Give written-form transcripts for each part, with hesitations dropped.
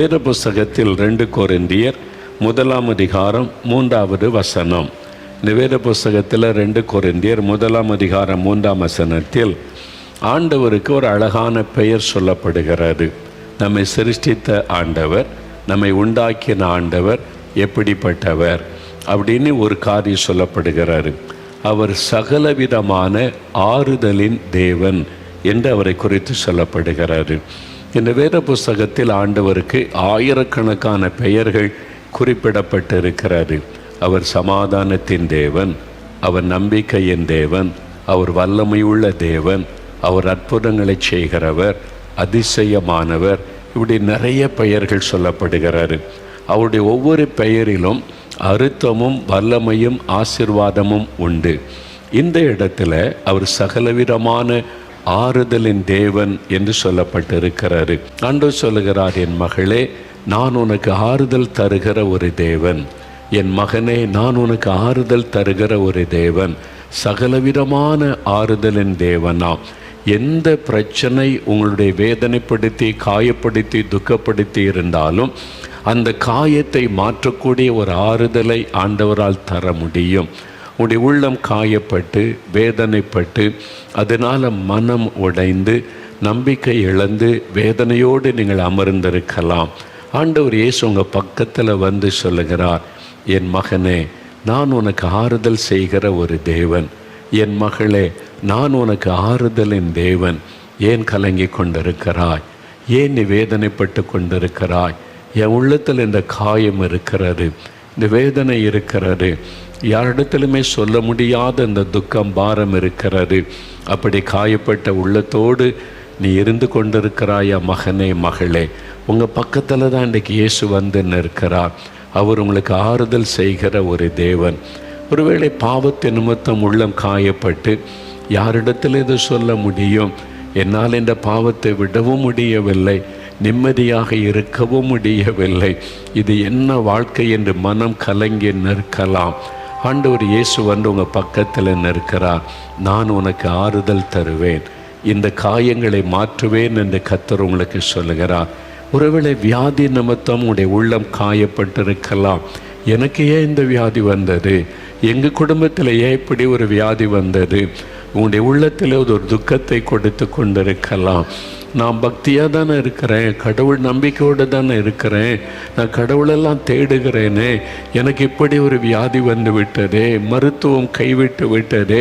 வேத புஸ்தகத்தில் 2 கொரிந்தியர் 1ஆம் அதிகாரம் 3வது வசனம். இந்த வேத புஸ்தகத்தில் 2 கொரிந்தியர் 1ஆம் அதிகாரம் 3ஆம் வசனத்தில் ஆண்டவருக்கு ஒரு அழகான பெயர் சொல்லப்படுகிறது. நம்மை சிருஷ்டித்த ஆண்டவர், நம்மை உண்டாக்கின ஆண்டவர் எப்படிப்பட்டவர் அப்படின்னு ஒரு காரியம் சொல்லப்படுகிறாரு. அவர் சகலவிதமான ஆறுதலின் தேவன் என்று அவரை குறித்து சொல்லப்படுகிறாரு. இந்த வேத புஸ்தகத்தில் ஆண்டவருக்கு ஆயிரக்கணக்கான பெயர்கள் குறிப்பிடப்பட்டிருக்கிறது. அவர் சமாதானத்தின் தேவன், அவர் நம்பிக்கையின் தேவன், அவர் வல்லமையுள்ள தேவன், அவர் அற்புதங்களை செய்கிறவர், அதிசயமானவர், இப்படி நிறைய பெயர்கள் சொல்லப்படுகிறாரு. அவருடைய ஒவ்வொரு பெயரிலும் அர்த்தமும் வல்லமையும் ஆசீர்வாதமும் உண்டு. இந்த இடத்துல அவர் சகலவிதமான ஆறுதலின் தேவன் என்று சொல்லப்பட்டிருக்கிறாரு. ஆண்டவர் சொல்லுகிறார், என் மகளே, நான் உனக்கு ஆறுதல் தருகிற ஒரு தேவன். என் மகனே, நான் உனக்கு ஆறுதல் தருகிற ஒரு தேவன். சகலவிதமான ஆறுதலின் தேவனாம். எந்த பிரச்சனை உங்களுடைய வேதனைப்படுத்தி, காயப்படுத்தி, துக்கப்படுத்தி இருந்தாலும் அந்த காயத்தை மாற்றக்கூடிய ஒரு ஆறுதலை ஆண்டவரால் தர முடியும். உங்களுடைய உள்ளம் காயப்பட்டு, வேதனைப்பட்டு, அதனால் மனம் உடைந்து, நம்பிக்கை இழந்து, வேதனையோடு நீங்கள் அமர்ந்திருக்கலாம். ஆண்டவர் இயேசு உங்கள் பக்கத்தில் வந்து சொல்லுகிறார், என் மகனே, நான் உனக்கு ஆறுதல் செய்கிற ஒரு தேவன். என் மகளே, நான் உனக்கு ஆறுதலின் தேவன். ஏன் கலங்கி கொண்டிருக்கிறாய்? ஏன் நீ வேதனைப்பட்டு கொண்டிருக்கிறாய்? என் உள்ளத்தில் இந்த காயம் இருக்கிறது, இந்த வேதனை இருக்கிறது, யாரிடத்திலுமே சொல்ல முடியாத இந்த துக்கம், பாரம் இருக்கிறது. அப்படி காயப்பட்ட உள்ளத்தோடு நீ இருந்து கொண்டிருக்கிறாயா மகனே, மகளே? உங்கள் பக்கத்தில் தான் இன்றைக்கு இயேசு வந்து நிற்கிறார். அவர் உங்களுக்கு ஆறுதல் செய்கிற ஒரு தேவன். ஒருவேளை பாவத்தின் நிமித்தம் உள்ளம் காயப்பட்டு யாரிடத்தில் இதை சொல்ல முடியும்? என்னால் இந்த பாவத்தை விடவும் முடியவில்லை, நிம்மதியாக இருக்கவும் முடியவில்லை, இது என்ன வாழ்க்கை என்று மனம் கலங்கி நிற்கலாம். ஆண்டவர் இயேசு வந்து உங்கள் பக்கத்தில் நிற்கிறார். நான் உனக்கு ஆறுதல் தருவேன், இந்த காயங்களை மாற்றுவேன் என்று கர்த்தர் உங்களுக்கு சொல்லுகிறார். ஒருவேளை வியாதி நிமித்தம் உங்களுடைய உள்ளம் காயப்பட்டிருக்கலாம். எனக்கு ஏன் இந்த வியாதி வந்தது? எங்கள் குடும்பத்தில் ஏன் இப்படி ஒரு வியாதி வந்தது? உங்களுடைய உள்ளத்தில் ஒரு துக்கத்தை கொடுத்து கொண்டிருக்கலாம். நான் பக்தியாக தானே இருக்கிறேன், கடவுள் நம்பிக்கையோடு தானே இருக்கிறேன், நான் கடவுளெல்லாம் தேடுகிறேனே, எனக்கு இப்படி ஒரு வியாதி வந்து விட்டதே, மருத்துவம் கைவிட்டு விட்டதே,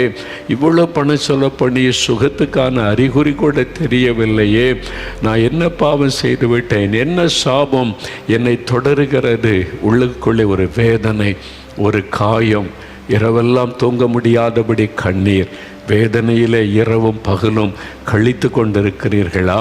இவ்வளோ பணம் சொல்ல பண்ணி சுகத்துக்கான அறிகுறி கூட தெரியவில்லையே, நான் என்ன பாவம் செய்து விட்டேன், என்ன சாபம் என்னை தொடருகிறது? உள்ளுக்குள்ளே ஒரு வேதனை, ஒரு காயம், இரவெல்லாம் தூங்க முடியாதபடி கண்ணீர், வேதனையிலே இரவும் பகலும் கழித்து கொண்டிருக்கிறீர்களா?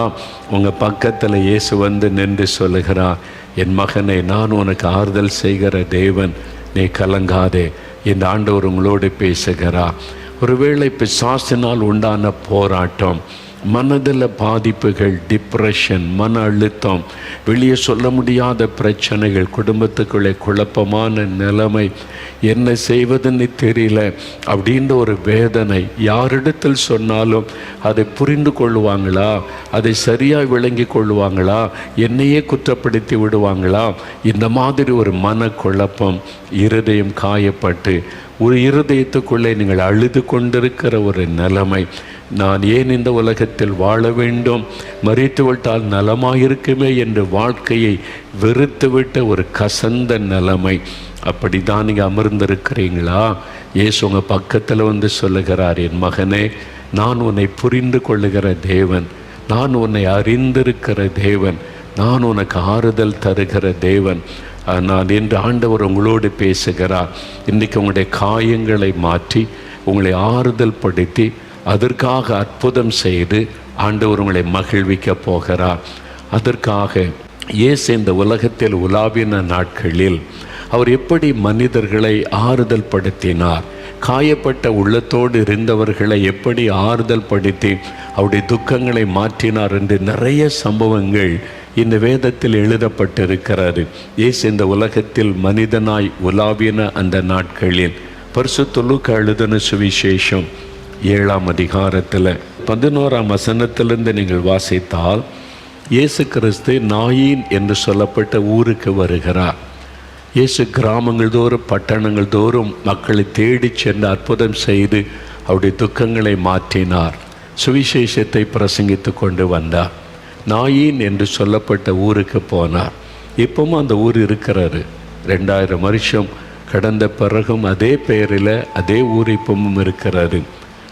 உங்கள் பக்கத்தில் இயேசு வந்து நின்று சொல்லுகிறார், என் மகனே, நான் உனக்கு ஆறுதல் செய்கிற தேவன், நீ கலங்காதே. இந்த ஆண்டவர் உங்களோடு பேசுகிறார். ஒருவேளை பிசாசினால் உண்டான போராட்டம், மனதில் பாதிப்புகள், டிப்ரெஷன், மன அழுத்தம், வெளியே சொல்ல முடியாத பிரச்சனைகள், குடும்பத்துக்குள்ளே குழப்பமான நிலைமை, என்ன செய்வதுன்னு தெரியல அப்படின்ற ஒரு வேதனை, யாரிடத்தில் சொன்னாலும் அதை புரிந்து கொள்ளுவாங்களா, அதை சரியாக விளங்கி கொள்ளுவாங்களா, என்னையே குற்றப்படுத்தி விடுவாங்களா, இந்த மாதிரி ஒரு மனக்குழப்பம், இருதயம் காயப்பட்டு ஒரு இருதயத்துக்குள்ளே நீங்கள் அழுது கொண்டிருக்கிற ஒரு நிலைமை, நான் ஏன் இந்த உலகத்தில் வாழ வேண்டும், மரித்து விட்டால் நலமாயிருக்குமே என்று வாழ்க்கையை வெறுத்துவிட்ட ஒரு கசந்த நிலைமை, அப்படி தான் நீங்கள் அமர்ந்திருக்கிறீங்களா? இயேசு உங்கள் பக்கத்தில் வந்து சொல்லுகிறார், என் மகனே, நான் உன்னை புரிந்து கொள்ளுகிற தேவன், நான் உன்னை அறிந்திருக்கிற தேவன், நான் உனக்கு ஆறுதல் தருகிற தேவன். நான் என்று ஆண்டவர் உங்களோடு பேசுகிறார். இன்றைக்கு உங்களுடைய காயங்களை மாற்றி உங்களை ஆறுதல் படுத்தி அதற்காக அற்புதம் செய்து ஆண்டவர் உங்களை மகிழ்விக்க போகிறார். அதற்காக இயேசு இந்த உலகத்தில் உலாவின நாட்களில் அவர் எப்படி மனிதர்களை ஆறுதல் படுத்தினார், காயப்பட்ட உள்ளத்தோடு இருந்தவர்களை எப்படி ஆறுதல் படுத்தி அவருடைய துக்கங்களை மாற்றினார் என்று நிறைய சம்பவங்கள் இந்த வேதத்தில் எழுதப்பட்டிருக்கிறது. இயேசு இந்த உலகத்தில் மனிதனாய் உலாவின அந்த நாட்களில் பரிசுத்த லூக்கா எழுதின சுவிசேஷம் 7ஆம் அதிகாரத்தில் 11ஆம் வசனத்திலிருந்து நீங்கள் வாசித்தால், இயேசு கிறிஸ்து நாயின் என்று சொல்லப்பட்ட ஊருக்கு வருகிறார். இயேசு கிராமங்கள் தோறும் பட்டணங்கள் தோறும் மக்களை தேடி சென்று அற்புதம் செய்து அவருடைய துக்கங்களை மாற்றினார். சுவிசேஷத்தை பிரசங்கித்து கொண்டு வந்தார். நாயின் என்று சொல்லப்பட்ட ஊருக்கு போனார். இப்பவும் அந்த ஊர் இருக்கிறாரு. 2000 வருஷம் கடந்த பிறகும் அதே பெயரில் அதே ஊர் இப்பவும் இருக்கிறாரு.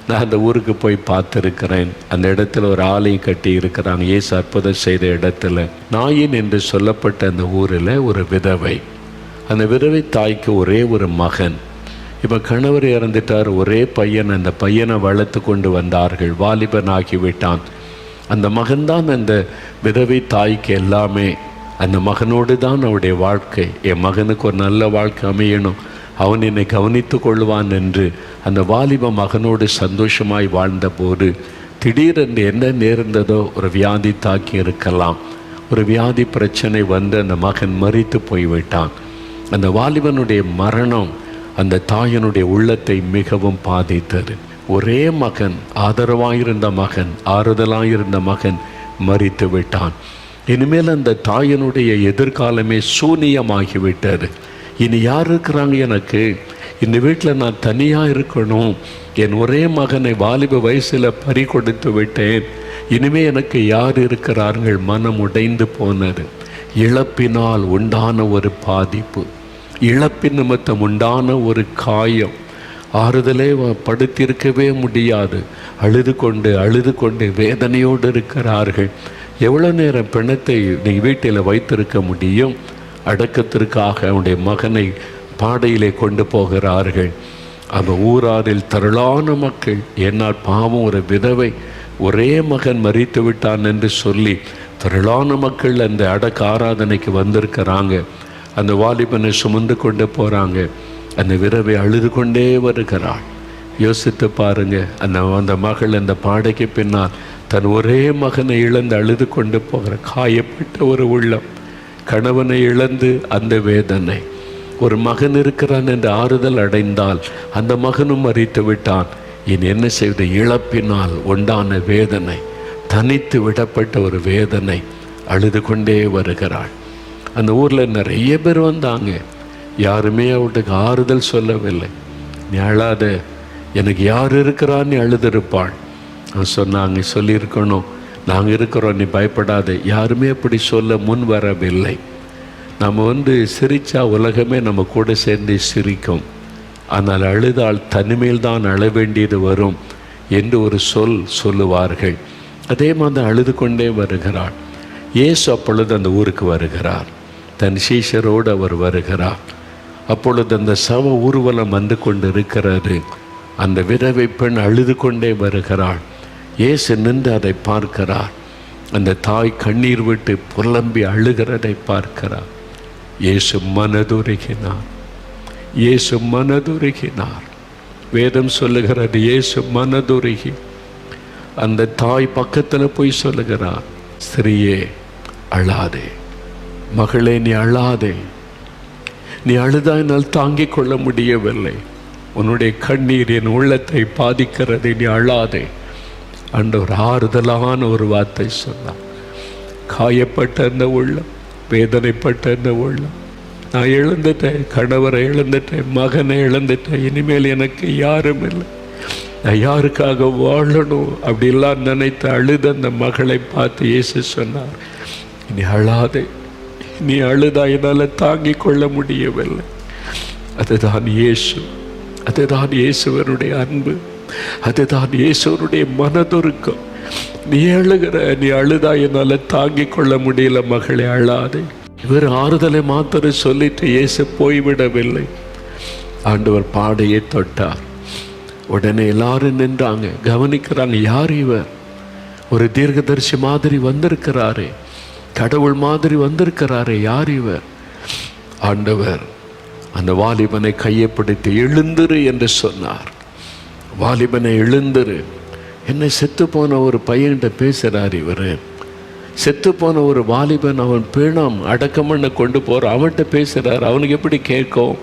நான் அந்த ஊருக்கு போய் பார்த்துருக்கிறேன். அந்த இடத்துல ஒரு ஆலயம் கட்டி இருக்கிறாங்க. இயேசு அற்புதம் செய்த இடத்துல. நாயின் என்று சொல்லப்பட்ட அந்த ஊரில் ஒரு விதவை. அந்த விதவை தாய்க்கு ஒரே ஒரு மகன். இப்போ கணவர் இறந்துட்டார். ஒரே பையன். அந்த பையனை வளர்த்து கொண்டு வந்தார்கள். வாலிபன் ஆகிவிட்டான். அந்த மகன்தான் அந்த விதவை தாய்க்கு எல்லாமே. அந்த மகனோடு தான் அவருடைய வாழ்க்கை. என் மகனுக்கு ஒரு நல்ல வாழ்க்கை அமையணும், அவன் என்னை கவனித்து கொள்வான் என்று அந்த வாலிப மகனோடு சந்தோஷமாய் வாழ்ந்தபோது திடீரென்று என்ன நேர்ந்ததோ, ஒரு வியாதி தாக்கி இருக்கலாம். ஒரு வியாதி பிரச்சனை வந்து அந்த மகன் மரித்து போய்விட்டான். அந்த வாலிபனுடைய மரணம் அந்த தாயினுடைய உள்ளத்தை மிகவும் பாதித்தது. ஒரே மகன், ஆதரவாயிருந்த மகன், ஆறுதலாயிருந்த மகன் மரித்து விட்டான். இனிமேல் அந்த தாயினுடைய எதிர்காலமே சூனியமாகிவிட்டது. இனி யார் இருக்கிறாங்க எனக்கு? இந்த வீட்டில் நான் தனியாக இருக்கணும். என் ஒரே மகனை வாலிப வயசில் பறி கொடுத்து விட்டேன். இனிமேல் எனக்கு யார் இருக்கிறார்கள்? மனம் உடைந்து போனது. இழப்பினால் உண்டான ஒரு பாதிப்பு, இழப்பின் நிமித்தம் உண்டான ஒரு காயம், ஆறுதலே படுத்திருக்கவே முடியாது. அழுது கொண்டு வேதனையோடு இருக்கிறார்கள். எவ்வளோ நேரம் பிணத்தை நீ வீட்டில் வைத்திருக்க முடியும்? அடக்கத்திற்காக அவனுடைய மகனை பாடையிலே கொண்டு போகிறார்கள். அந்த ஊராரில் திரளான மக்கள், என்னால் பாவம் ஒரு விதவை, ஒரே மகன் மரித்து விட்டான் என்று சொல்லி திரளான மக்கள் அந்த அடக்க ஆராதனைக்கு வந்திருக்கிறாங்க. அந்த வாலிபனை சுமந்து கொண்டு போகிறாங்க. அந்த விதவை அழுது கொண்டே வருகிறாள். யோசித்து பாருங்க, அந்த மகள் அந்த பாடைக்கு பின்னால் தன் ஒரே மகனை இழந்து அழுது கொண்டு போகிற காயப்பட்ட ஒரு உள்ளம். கணவனை இழந்து அந்த வேதனை. ஒரு மகன் இருக்கிறான் என்று ஆறுதல் அடைந்தால் அந்த மகனும் மரித்து விட்டான். இனி என்ன செய்வது? இழப்பினால் உண்டான வேதனை, தனித்து விடப்பட்ட ஒரு வேதனை. அழுது கொண்டே வருகிறாள். அந்த ஊரில் நிறைய பேர் வந்தாங்க. யாருமே அவளுக்கு ஆறுதல் சொல்லவில்லை. நீ அழாத, எனக்கு யார் இருக்கிறான்னு அழுதிருப்பாள். சொன்னாங்க, சொல்லியிருக்கணும், நாங்கள் இருக்கிறோம், நீ பயப்படாத. யாருமே அப்படி சொல்ல முன் வரவில்லை. நம்ம சிரித்தா உலகமே நம்ம கூட சேர்ந்து சிரிக்கும். ஆனால் அழுதால் தனிமையில் தான் அழ வேண்டியது வரும் என்று ஒரு சொல்லுவார்கள். அதே மாதிரி அழுது கொண்டே வருகிறாள். இயேசு அப்பொழுது அந்த ஊருக்கு வருகிறார். தன் சீஷரோடு அவர் வருகிறார். அப்பொழுது அந்த சவ ஊர்வலம் வந்து கொண்டு இருக்கிறது. அந்த விதவை பெண் அழுது கொண்டே வருகிறாள். இயேசு நின்று அதை பார்க்கிறார். அந்த தாய் கண்ணீர் விட்டு புலம்பி அழுகிறதை பார்க்கிறார். இயேசு மனதுருகினார். இயேசு மனதுருகினார். வேதம் சொல்லுகிறது, இயேசு மனதுருகி அந்த தாய் பக்கத்தில் போய் சொல்லுகிறார், ஸ்திரியே அழாதே, மகளே நீ அழாதே, நீ அழுதாயினால் தாங்கிக் கொள்ள முடியவில்லை, உன்னுடைய கண்ணீர் என் உள்ளத்தை பாதிக்கிறது, நீ அழாதே. ஆண்டவர் ஆறுதலான ஒரு வார்த்தை சொன்னார். காயப்பட்ட அந்த உள்ளம், வேதனைப்பட்ட அந்த உள்ளம், நான் இழந்துட்டேன், கணவரை இழந்துட்டேன், மகனை இழந்துட்டேன், இனிமேல் எனக்கு யாரும் இல்லை, நான் யாருக்காக வாழணும் அப்படிலாம் நினைத்து அழுத அந்த மகளை பார்த்து இயேசு சொன்னார், நீ அழாதே, நீ அழுதா என்னால் தாங்கிக் கொள்ள முடியவில்லை. அதுதான் இயேசு, அதுதான் இயேசுவனுடைய அன்பு, அதுதான் இயேசுவனுடைய மனதுருக்கம். நீ அழுகிற, நீ அழுதா என்னால் தாங்கிக் கொள்ள முடியல மகளே, அழாதே. இவர் ஆறுதலை மாத்திரம் சொல்லிட்டு இயேசு போய்விடவில்லை. ஆண்டவர் பாடையை தொட்டார். உடனே எல்லாரும் நின்றாங்க, கவனிக்கிறாங்க, யார் இவர்? ஒரு தீர்க்கதரிசி மாதிரி வந்திருக்கிறாரே, கடவுள் மாதிரி வந்திருக்கிறாரே, யார் இவர்? ஆண்டவர் அந்த வாலிபனை கையை பிடித்து எழுந்திரு என்று சொன்னார். வாலிபனை எழுந்திரு. என்ன செத்து போன ஒரு பையன்கிட்ட பேசுகிறார் இவர். செத்து போன ஒரு வாலிபன், அவன் பிணம் அடக்கம் பண்ண கொண்டு போகிற அவன்கிட்ட பேசுகிறார். அவனுக்கு எப்படி கேட்கும்?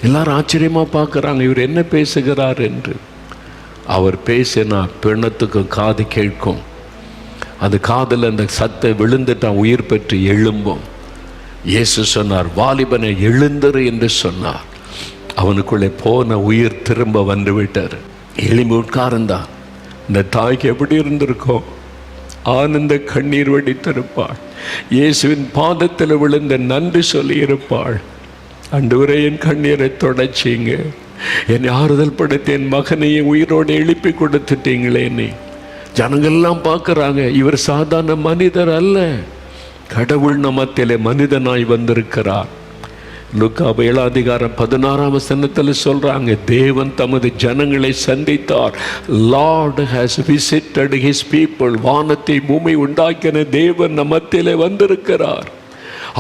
எல்லாரும் ஆச்சரியமாக பார்க்குறாங்க, இவர் என்ன பேசுகிறார் என்று. அவர் பேசினா பிணத்துக்கு காது கேட்கும். அது காதில் அந்த சத்தை விழுந்துட்டான், உயிர் பெற்று எழும்பும். இயேசு சொன்னார், வாலிபனை எழுந்தரு என்று சொன்னார். அவனுக்குள்ளே போன உயிர் திரும்ப வந்து விட்டார். எழும்பி உட்கார்ந்தான். இந்த தாய்க்கு எப்படி இருந்திருக்கும்? ஆனந்த கண்ணீர் வடித்திருப்பாள். இயேசுவின் பாதத்தில் விழுந்த நன்றி சொல்லி இருப்பாள். ஆண்டவரே, என் கண்ணீரை தொடச்சிங்க, என்னை ஆறுதல் படுத்தி என் மகனையே உயிரோடு எழுப்பி கொடுத்துட்டீங்களே. நீ ஜனங்கள்லாம் பார்க்குறாங்க, இவர் சாதாரண மனிதர் அல்ல, கடவுள் நமத்திலே மனிதனாய் வந்திருக்கிறார். லூக்கா 7:16 சொல்றாங்க, தேவன் தமது ஜனங்களை சந்தித்தார். Lord has visited his people. வானத்தை பூமி உண்டாக்கின தேவன் நமத்திலே வந்திருக்கிறார்.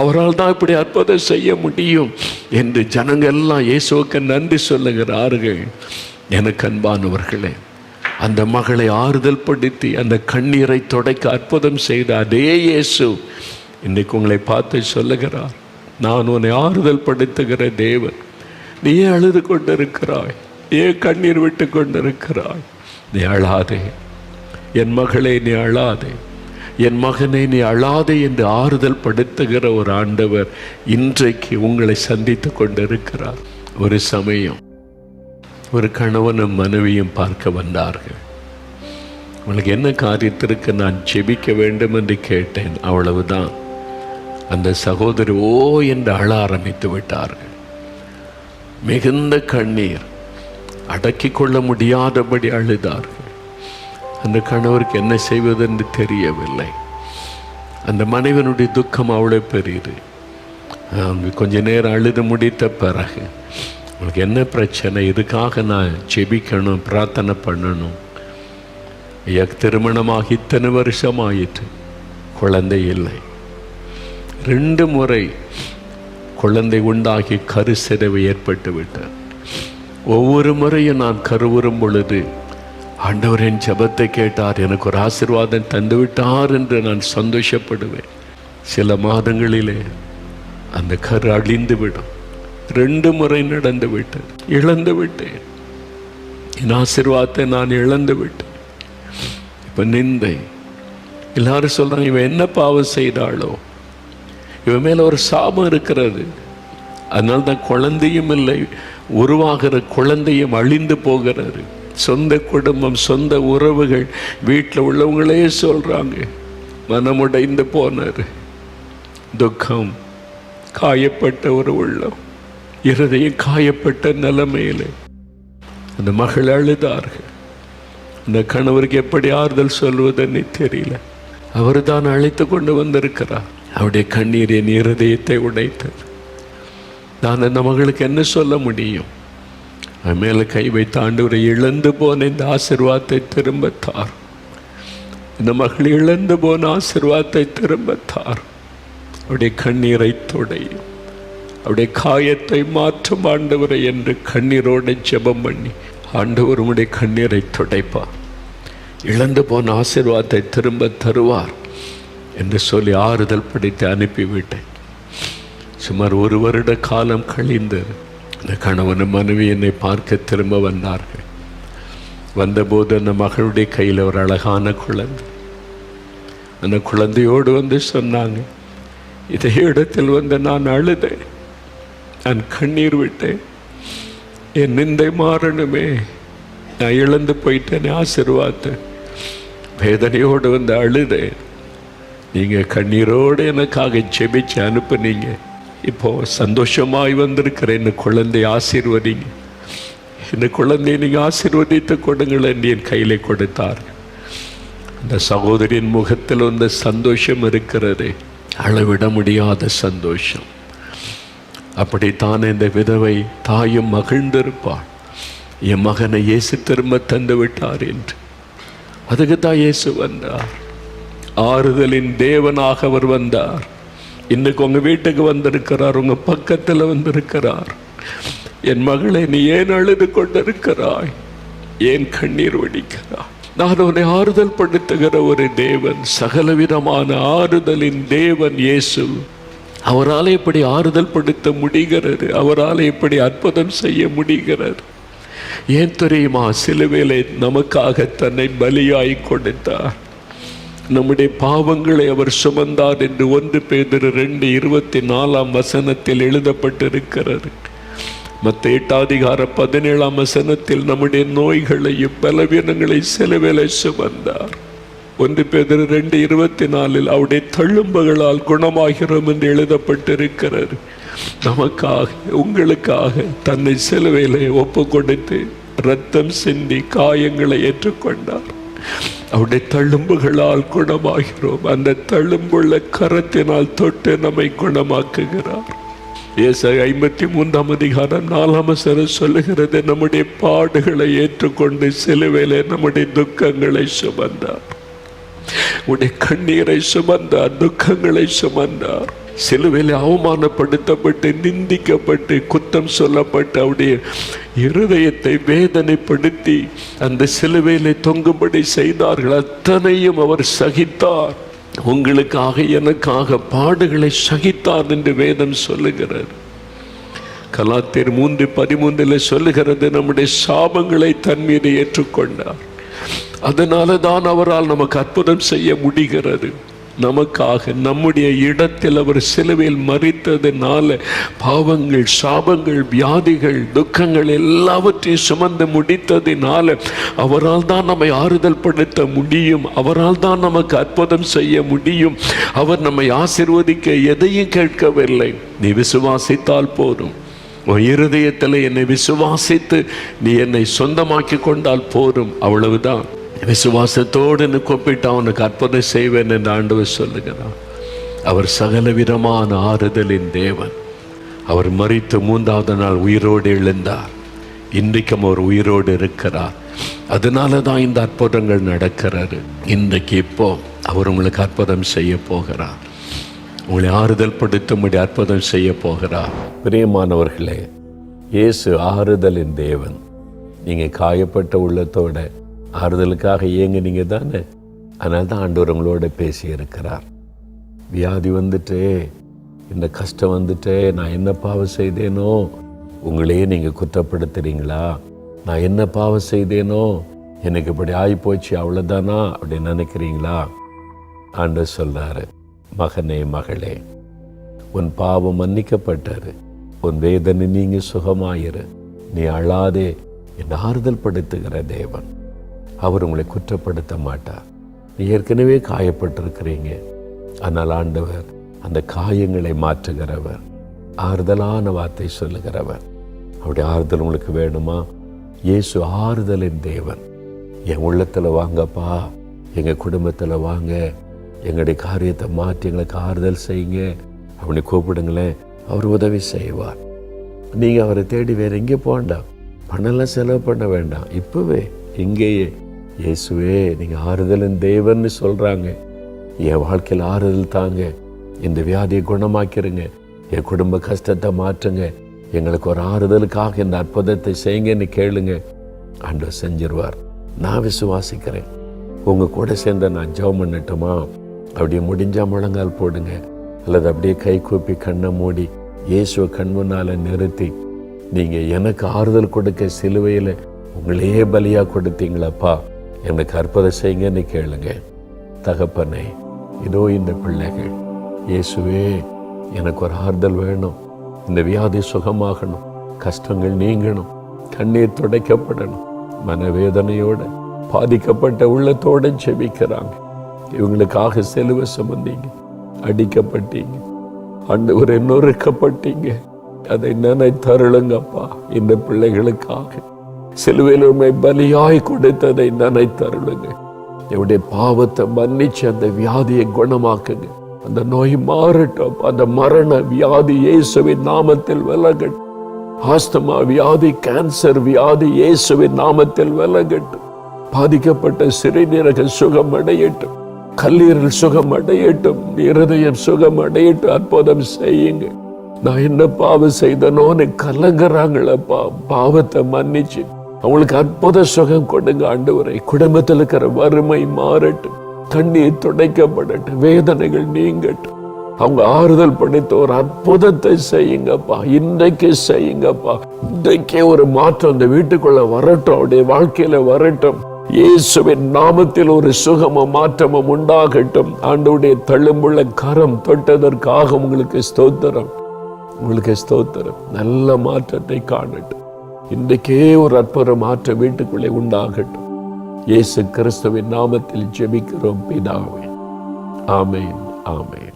அவரால் தான் இப்படி அற்புதம் செய்ய முடியும் என்று ஜனங்கள் எல்லாம் இயேசுவுக்கு நன்றி சொல்லுகிறார்கள். எனக்கு அன்பானவர்களே, அந்த மகளை ஆறுதல் படுத்தி அந்த கண்ணீரை துடைக்க அற்புதம் செய்த அதே இயேசு இன்றைக்கு உங்களை பார்த்து சொல்லுகிறார், நான் உன்னை ஆறுதல் படுத்துகிற தேவன். நீ ஏன் அழுது கொண்டிருக்கிறாய்? ஏன் கண்ணீர் விட்டு கொண்டிருக்கிறாய்? நீ அழாதே என் மகளே, நீ அழாதே என் மகனை, நீ அழாதே என்று ஆறுதல் படுத்துகிற ஒரு ஆண்டவர் இன்றைக்கு உங்களை சந்தித்து கொண்டிருக்கிறார். ஒரு சமயம் ஒரு கணவனும் மனைவியும் பார்க்க வந்தார்கள். உங்களுக்கு என்ன காரியத்திற்கு நான் ஜெபிக்க வேண்டும் என்று கேட்டேன். அவ்வளவுதான். அந்த சகோதரி ஓ என்று அழ ஆரம்பித்து விட்டார்கள். மிகுந்த கண்ணீர், அடக்கி கொள்ள முடியாதபடி அழுதார்கள். அந்த கணவருக்கு என்ன செய்வதென்று தெரியவில்லை. அந்த மனைவனுடைய துக்கம் அவ்வளோ பெரியது. கொஞ்ச நேரம் அழுது முடித்த பிறகு, உங்களுக்கு என்ன பிரச்சனை? இதுக்காக நான் ஜெபிக்கணும், பிரார்த்தனை பண்ணணும். திருமணமாகி இத்தனை வருஷம் ஆயிற்று, குழந்தை இல்லை. 2 முறை குழந்தை உண்டாகி கருச்சிதைவு ஏற்பட்டு விட்டார். ஒவ்வொரு முறையும் நான் கருவுறும் பொழுது ஆண்டவர் என் ஜெபத்தை கேட்டார், எனக்கு ஒரு ஆசீர்வாதம் தந்து விட்டார் என்று நான் சந்தோஷப்படுவேன். சில மாதங்களிலே அந்த கரு அழிந்து விடும். 2 முறை நடந்து விட்டேன், இழந்து விட்டேன். என் ஆசீர்வாதத்தை நான் இழந்து விட்டேன். இப்போ நிந்தை. எல்லாரும் சொல்றாங்க, இவன் என்ன பாவம் செய்தாளோ, இவன் மேல ஒரு சாபம் இருக்கிறது, அதனால தான் குழந்தையும் இல்லை, உருவாகிற குழந்தையும் அழிந்து போகிறாரு. சொந்த குடும்பம், சொந்த உறவுகள், வீட்டில் உள்ளவங்களே சொல்றாங்க, மனமுடைந்து போனார். துக்கம், காயப்பட்ட ஒரு உள்ளம், இருதயம் காயப்பட்ட நிலைமையில அந்த மகள் அழுதார்கள். அந்த கணவருக்கு எப்படி ஆறுதல் சொல்வதுன்னு தெரியல. அவர் தான் அழைத்து கொண்டு வந்திருக்கிறார். அவருடைய கண்ணீர் என் இருதயத்தை உடைத்தது. நான் அந்த மகளுக்கு என்ன சொல்ல முடியும்? அவன் மேலே கை வைத்த ஆண்டவரை, இழந்து போன இந்த ஆசீர்வாதத்தை திரும்பத்தார். இந்த மகள் இழந்து போன ஆசீர்வாதத்தை திரும்பத்தார். அவருடைய கண்ணீரை துடையும், அவருடைய காயத்தை மாற்றும் ஆண்டவரை என்று கண்ணீரோடு ஜெபம் பண்ணி, ஆண்டவர் உடைய கண்ணீரை துடைப்பார், இழந்து போன ஆசீர்வாதத்தை திரும்ப தருவார் என்று சொல்லி ஆறுதல் படுத்தி அனுப்பிவிட்டேன். சுமார் 1 வருட காலம் கழிந்து அந்த கணவன் மனைவி என்னை பார்க்க திரும்ப வந்தார்கள். வந்தபோது அந்த மகளுடைய கையில் ஒரு அழகான குழந்தை. அந்த குழந்தையோடு வந்து சொன்னாங்க, இதே இடத்தில் வந்து நான் அழுதேன், நான் கண்ணீர் விட்டேன், என் நிந்தை மாறணுமே, நான் இழந்து போயிட்டேன் ஆசீர்வாதத்தை, வேதனையோடு வந்து அழுதேன். நீங்கள் கண்ணீரோடு எனக்காக ஜெபிச்சு அனுப்புனீங்க. இப்போ சந்தோஷமாய் வந்திருக்கிற இந்த குழந்தையை ஆசீர்வதிங்க, இந்த குழந்தையை நீங்கள் ஆசீர்வதித்து கொடுங்கள் என்று என் கையிலே கொடுத்தார். அந்த சகோதரியின் முகத்தில் வந்த சந்தோஷம் இருக்கிறதே, அளவிட முடியாத சந்தோஷம். அப்படித்தான் இந்த விதவை தாயும் மகிழ்ந்திருப்பாள், என் மகனை இயேசு திரும்ப தந்து விட்டார் என்று. அதுக்கு தான் இயேசு வந்தார். ஆறுதலின் தேவனாக அவர் வந்தார். இன்னைக்கு உங்க வீட்டுக்கு வந்திருக்கிறார், உங்க பக்கத்தில் வந்திருக்கிறார். என் மகளை, நீ ஏன் அழுது கொண்டிருக்கிறாய்? ஏன் கண்ணீர் வடிக்கிறாய்? நான் உன்னை ஆறுதல் படுத்துகிற ஒரு தேவன், சகலவிதமான ஆறுதலின் தேவன் இயேசு. அவரால் எப்படி ஆறுதல் படுத்த முடிகிறது? அவரால் எப்படி அற்புதம் செய்ய முடிகிறது? ஏன் தெரியுமா? சிலுவையிலே நமக்காக தன்னை பலியாய் கொடுத்தார். நம்முடைய பாவங்களை அவர் சுமந்தார் என்று 1 பேதுரு 2:24 எழுதப்பட்டிருக்கிறது. மத்தேயு 8:17 நம்முடைய நோய்களையும் பலவீனங்களை சிலுவையிலே சுமந்தார். 1 பேதுரு 2:24 அவருடைய தழும்புகளால் குணமாகிறோம் என்று எழுதப்பட்டிருக்கிறது. நமக்காக உங்களுக்காக தன்னை சிலுவையிலே ஒப்பு கொடுத்து இரத்தம் சிந்தி காயங்களை ஏற்றுக்கொண்டார். அவருடைய தழும்புகளால் குணமாகிறோம். அந்த தழும்புள்ள கரத்தினால் தொட்டு நம்மை குணமாக்குகிறார். ஏசாயா 53:4 சொல்லுகிறது, நம்முடைய பாடுகளை ஏற்றுக்கொண்டு சிலுவையிலே நம்முடைய துக்கங்களை சுமந்தார். உடைய கண்ணீரை சுமந்தார், துக்கங்களை சுமந்தார். சிலுவையில் அவமானப்படுத்தப்பட்டு நிந்திக்கப்பட்டு குற்றம் சொல்லப்பட்டு அவருடைய இருதயத்தை வேதனைப்படுத்தி அந்த சிலுவையிலே தொங்கும்படி செய்தார்கள். அத்தனையும் அவர் சகித்தார். உங்களுக்காக எனக்காக பாடுகளை சகித்தார் என்று வேதம் சொல்லுகிறது. கலாத்தியர் 3:13 சொல்லுகிறது, நம்முடைய சாபங்களை தன் மீது ஏற்றுக்கொண்டார். அதனால தான் அவரால் நமக்கு அற்புதம் செய்ய முடிகிறது. நமக்காக நம்முடைய இடத்தில் அவர் சிலுவையில் மரித்ததுனால பாவங்கள், சாபங்கள், வியாதிகள், துக்கங்கள் எல்லாவற்றையும் சுமந்து முடித்ததினால அவரால் தான் நம்மை ஆறுதல் படுத்த முடியும். அவரால் தான் நமக்கு அற்புதம் செய்ய முடியும். அவர் நம்மை ஆசீர்வதிக்க எதையும் கேட்கவில்லை. நீ விசுவாசித்தால் போதும். உன் இருதயத்தில் என்னை விசுவாசித்து நீ என்னை சொந்தமாக்கி கொண்டால் போதும், அவ்வளவுதான். விசுவாசத்தோடு கூப்பிட்டு அவனுக்கு அற்புதம் செய்வேன் என்று ஆண்டவர் சொல்லுகிறார். அவர் சகலவிதமான ஆறுதலின் தேவன். அவர் மரித்து 3வது நாள் உயிரோடு எழுந்தார். இன்றைக்கும் அவர் உயிரோடு இருக்கிறார். அதனால தான் இந்த அற்புதங்கள் நடக்கிறது. இன்றைக்கு இப்போ அவர் உங்களுக்கு அற்புதம் செய்ய போகிறார். உங்களை ஆறுதல் படுத்தும்படி அற்புதம் செய்ய போகிறார். பிரியமானவர்களே, இயேசு ஆறுதலின் தேவன். நீங்கள் காயப்பட்ட உள்ளத்தோட ஆறுதலுக்காக ஏங்குனீங்க தானே? அதனால தான் ஆண்டவர் உங்களோட பேசி இருக்கிறார். வியாதி வந்துட்டே, இந்த கஷ்டம் வந்துட்டே, நான் என்ன பாவம் செய்தேனோ? உங்களையே நீங்கள் குற்றப்படுத்துறீங்களா? நான் என்ன பாவம் செய்தேனோ, எனக்கு இப்படி ஆகிப்போச்சு அவ்வளோதானா அப்படின்னு நினைக்கிறீங்களா? ஆண்டவர் சொல்றாரு, மகனே மகளே, உன் பாவம் மன்னிக்கப்பட்டாரு, உன் வேதனை நீங்க சுகமாயிரு, நீ அழாதே என்று ஆறுதல் படுத்துகிற தேவன். அவர் உங்களை குற்றப்படுத்த மாட்டார். நீ ஏற்கனவே காயப்பட்டிருக்கிறீங்க. ஆனால் ஆண்டவர் அந்த காயங்களை மாற்றுகிறவர், ஆறுதலான வார்த்தை சொல்லுகிறவர். அவருடைய ஆறுதல் உங்களுக்கு வேணுமா? இயேசு ஆறுதலின் தேவன். என் உள்ளத்தில் வாங்கப்பா, எங்கள் குடும்பத்தில் வாங்க, எங்களுடைய காரியத்தை மாற்றி எங்களுக்கு ஆறுதல் செய்யுங்க அப்படி கூப்பிடுங்களேன். அவர் உதவி செய்வார். நீங்கள் அவரை தேடி வேறு எங்கே போகண்டாம், பணம்லாம் செலவு பண்ண வேண்டாம். இப்போவே இங்கேயே இயேசுவே நீங்கள் ஆறுதலின் தேவன்னு சொல்கிறாங்க, என் வாழ்க்கையில் ஆறுதல் தாங்க, இந்த வியாதியை குணமாக்கிருங்க, என் குடும்ப கஷ்டத்தை மாற்றுங்க, எங்களுக்கு ஒரு ஆறுதலுக்காக இந்த அற்புதத்தை செய்யுங்கன்னு கேளுங்க. ஆண்டவர் செஞ்சிருவார். நான் விசுவாசிக்கிறேன். உங்கள் கூட சேர்ந்த நான் ஜெபம் பண்ணட்டுமா? அப்படியே முடிஞ்சால் முழங்கால் போடுங்க, அல்லது அப்படியே கை கூப்பி கண்ணை மூடி இயேசுவை கண் முன்னால் நிறுத்தி, நீங்கள் எனக்கு ஆறுதல் கொடுக்க சிலுவையில் உங்களையே பலியாக கொடுத்தீங்களப்பா, எனக்கு அற்புதம் செய்யுங்கன்னு கேளுங்க. தகப்பனே, இதோ இந்த பிள்ளைகள், இயேசுவே எனக்கு ஒரு ஆறுதல் வேணும், இந்த வியாதி சுகமாகணும், கஷ்டங்கள் நீங்கணும், கண்ணீர் துடைக்கப்படணும், மனவேதனையோட பாதிக்கப்பட்ட உள்ளத்தோடு செபிக்கிறாங்க. இவங்களுக்காக சிலுவை சுமந்தீங்க, அடிக்கப்பட்டீங்க, ஆண்டவரே நொறுக்கப்பட்டீங்க, அதை நினைத்தருளுங்கப்பா. இந்த பிள்ளைகளுக்காக சிலுவையில் உண்மை பலியாய் கொடுத்ததை நினைத்தருளுங்க. என்னுடைய பாவத்தை மன்னிச்சு அந்த வியாதியை குணமாக்குங்க. அந்த நோய் மாறட்டும். அந்த மரண வியாதி இயேசுவின் நாமத்தில் விலகட்டும். ஆஸ்துமா வியாதி, கேன்சர் வியாதி இயேசுவின் நாமத்தில் விலகட்டும். பாதிக்கப்பட்ட சிறுநீரக சுகம் அடையட்டும், கல்லீரல் சுகம் அடையட்டும், இருதயம் சுகம் அடையட்டும். அற்புதம் செய்யுங்க. நான் என்ன பாவம் செய்தனோன்னு கலங்குறாங்களப்பா, பாவத்தை மன்னிச்சு அவங்களுக்கு அற்புத சுகம் கொடுங்க ஆண்டவரே. குடும்பத்தில் இருக்கிற வறுமை மாறட்டும், கண்ணீர் துடைக்கப்படட்டும், வேதனைகள் நீங்கட்டும். அவங்க ஆறுதல் படுத்த ஒரு அற்புதத்தை செய்யுங்கப்பா. இன்றைக்கு செய்யுங்கப்பா. இன்றைக்கே ஒரு மாற்றம் அந்த வீட்டுக்குள்ள வரட்டும், அவருடைய வாழ்க்கையில வரட்டும். இயேசுவின் நாமத்தில் ஒரு சுகமும் மாற்றமும் உண்டாகட்டும். ஆண்டவருடைய தள்ளுமுள்ள கரம் தொட்டதற்காக உங்களுக்கு ஸ்தோத்திரம், உங்களுக்கு ஸ்தோத்திரம். நல்ல மாற்றத்தை காணட்டும். இன்றைக்கே ஒரு அற்புத மாற்றம் வீட்டுக்குள்ளே உண்டாகட்டும். இயேசு கிறிஸ்துவின் நாமத்தில் ஜெபிக்கிறோம் பிதாவே. ஆமென், ஆமென்.